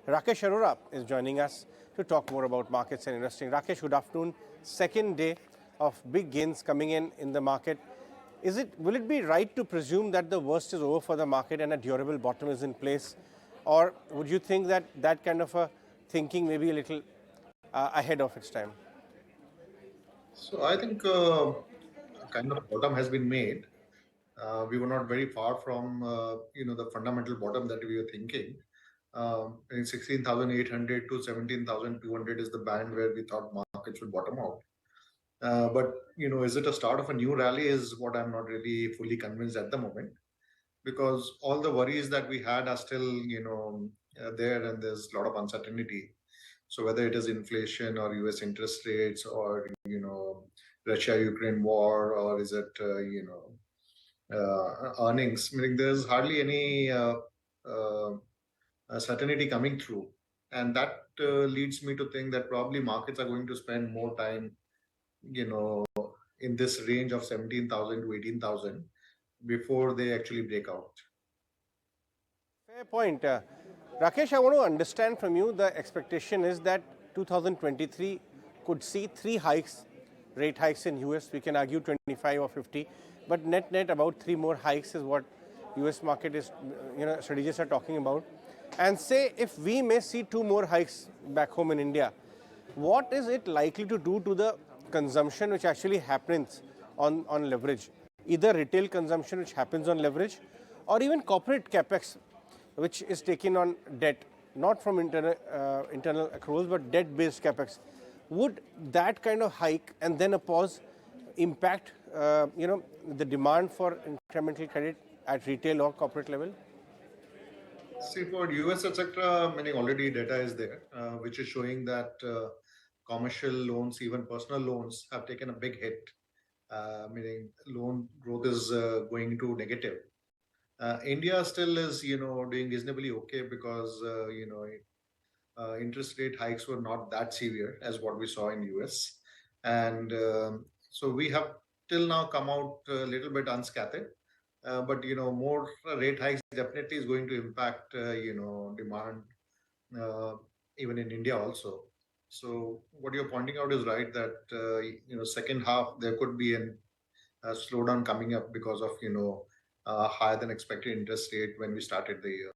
Rakesh Arora is joining us to talk more about markets and investing. Rakesh, good afternoon. Second day of big gains coming in the market. Will it be right to presume that the worst is over for the market and a durable bottom is in place? Or would you think that that kind of a thinking may be a little ahead of its time? So I think a kind of bottom has been made. We were not very far from the fundamental bottom that we were thinking. In 16,800 to 17,200 is the band where we thought markets would bottom out. But is it a start of a new rally? Is what I'm not really fully convinced at the moment, because all the worries that we had are still there, and there's a lot of uncertainty. So whether it is inflation or U.S. interest rates or Russia-Ukraine war, or is it earnings, meaning there's hardly any certainty coming through, and that leads me to think that probably markets are going to spend more time in this range of 17,000 to 18,000 before they actually break out. Fair point. Rakesh, I want to understand from you, the expectation is that 2023 could see 3 rate hikes in US. We can argue 25 or 50, but net about 3 more hikes is what US market is, strategists are talking about. And say if we may see 2 more hikes back home in India, what is it likely to do to the consumption which actually happens on leverage? Either retail consumption which happens on leverage, or even corporate capex which is taken on debt, not from internal accruals, but debt-based capex. Would that kind of hike and then a pause impact, the demand for incremental credit at retail or corporate level? See, for US, etc., meaning already data is there, which is showing that commercial loans, even personal loans, have taken a big hit, meaning loan growth is going to negative. India still is, doing reasonably okay because, interest rate hikes were not that severe as what we saw in US. And so we have till now come out a little bit unscathed. But, more rate hikes definitely is going to impact, demand, even in India also. So what you're pointing out is right, that, second half, there could be a slowdown coming up because of, higher than expected interest rate when we started the year.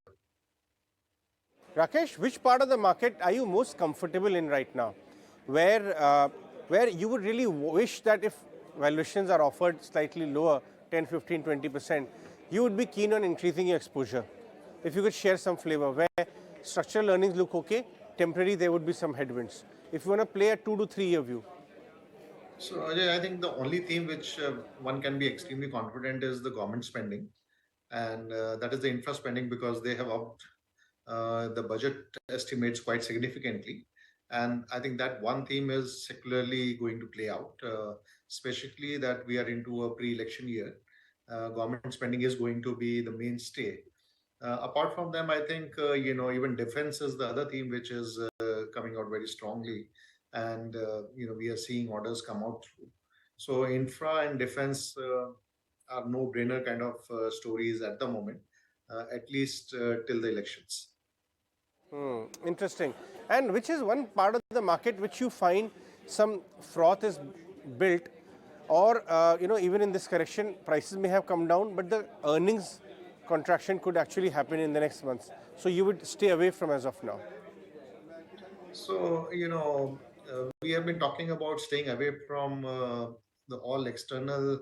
Rakesh, which part of the market are you most comfortable in right now? Where you would really wish that if valuations are offered slightly lower, 10, 15, 20%, you would be keen on increasing your exposure? If you could share some flavor, where structural earnings look okay, temporarily there would be some headwinds. If you want to play a 2 to 3 year view. So Ajay, I think the only theme which one can be extremely confident is the government spending, and that is the infra spending, because they have upped the budget estimates quite significantly. And I think that one theme is secularly going to play out, especially that we are into a pre-election year. Government spending is going to be the mainstay. Apart from them, I think, even defense is the other theme which is coming out very strongly. And, we are seeing orders come out through. So infra and defense are no-brainer kind of stories at the moment, at least till the elections. Interesting. And which is one part of the market which you find some froth is built, or even in this correction, prices may have come down, but the earnings contraction could actually happen in the next months. So you would stay away from as of now. So, we have been talking about staying away from the all external,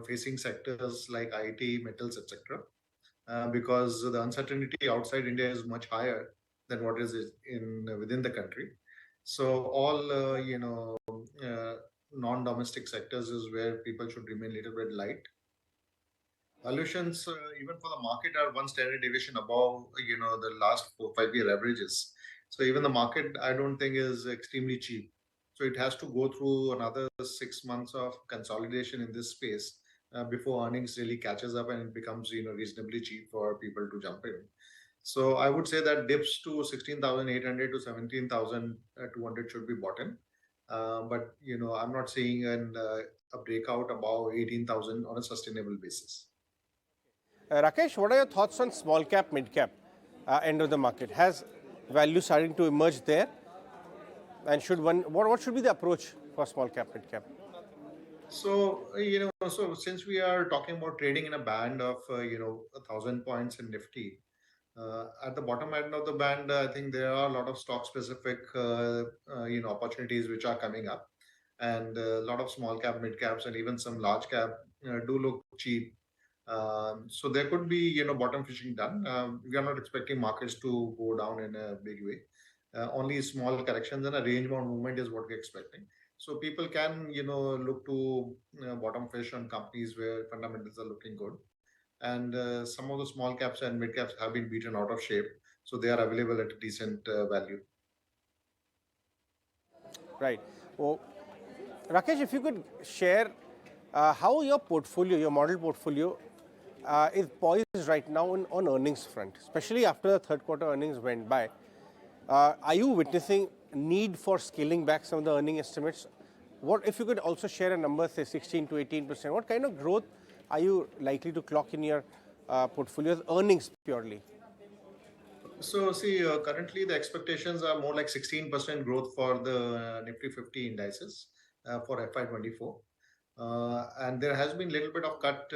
facing sectors like IT, metals, etc. Because the uncertainty outside India is much higher than what is within the country. So all non-domestic sectors is where people should remain a little bit light. Valuations, even for the market, are one standard deviation above the last 4-5 year averages. So even the market, I don't think, is extremely cheap. So it has to go through another 6 months of consolidation in this space before earnings really catches up and it becomes reasonably cheap for people to jump in. So I would say that dips to 16,800 to 17,200 should be bottom. But I'm not seeing a breakout above 18,000 on a sustainable basis. Rakesh, what are your thoughts on small cap, mid cap end of the market? Has value starting to emerge there? And what should be the approach for small cap, mid cap? So, so since we are talking about trading in a band of, 1,000 points in Nifty, at the bottom end of the band, I think there are a lot of stock specific, opportunities which are coming up. And a lot of small cap, mid caps, and even some large cap do look cheap. So there could be, bottom fishing done. We are not expecting markets to go down in a big way. Only small corrections and a range bound movement is what we're expecting. So people can, look to bottom fish on companies where fundamentals are looking good. And some of the small caps and mid caps have been beaten out of shape, so they are available at a decent value. Right. Well, Rakesh, if you could share how your portfolio, your model portfolio, is poised right now on earnings front, especially after the third quarter earnings went by. Are you witnessing need for scaling back some of the earning estimates? What if you could also share a number, say 16 to 18%? What kind of growth are you likely to clock in your portfolio's earnings purely? So, see, currently the expectations are more like 16% growth for the Nifty 50 indices for FY24. And there has been a little bit of cut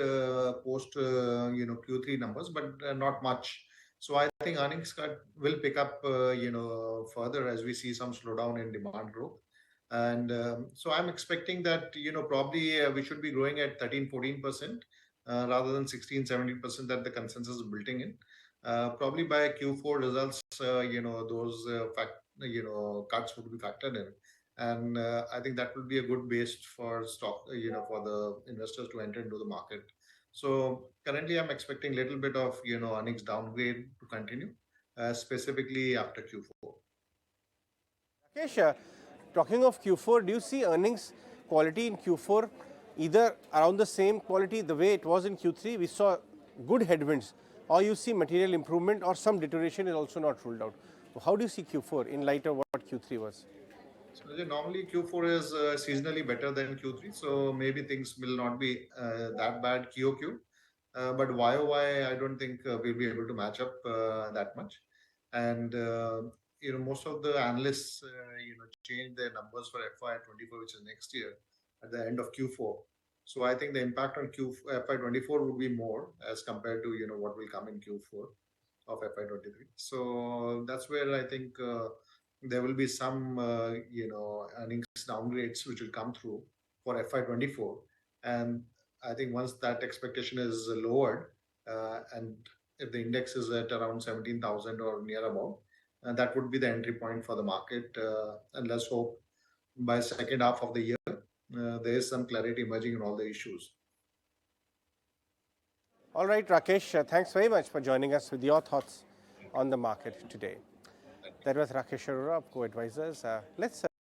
post, Q3 numbers, but not much. So I think earnings cut will pick up, further as we see some slowdown in demand growth. And so I'm expecting that, probably we should be growing at 13-14% rather than 16-17% that the consensus is building in. Probably by Q4 results, those cuts would be factored in, and I think that will be a good base for stock, for the investors to enter into the market. So currently, I'm expecting a little bit of earnings downgrade to continue, specifically after Q4. Rakesh, talking of Q4, do you see earnings quality in Q4 either around the same quality the way it was in Q3? We saw good headwinds, or you see material improvement or some deterioration is also not ruled out. How do you see Q4 in light of what Q3 was? So normally Q4 is seasonally better than Q3, so maybe things will not be that bad QOQ. But YOY, I don't think we'll be able to match up that much. And most of the analysts, change their numbers for FY24, which is next year, at the end of Q4. So I think the impact on FY24 would be more as compared to what will come in Q4 of FY23. So that's where I think there will be some earnings downgrades which will come through for FY24. And I think once that expectation is lowered, and if the index is at around 17,000 or near about, that would be the entry point for the market. And let's hope by second half of the year, there is some clarity emerging in all the issues. All right, Rakesh, thanks very much for joining us with your thoughts on the market today. That was Rakesh Arora of Co-Advisors. Let's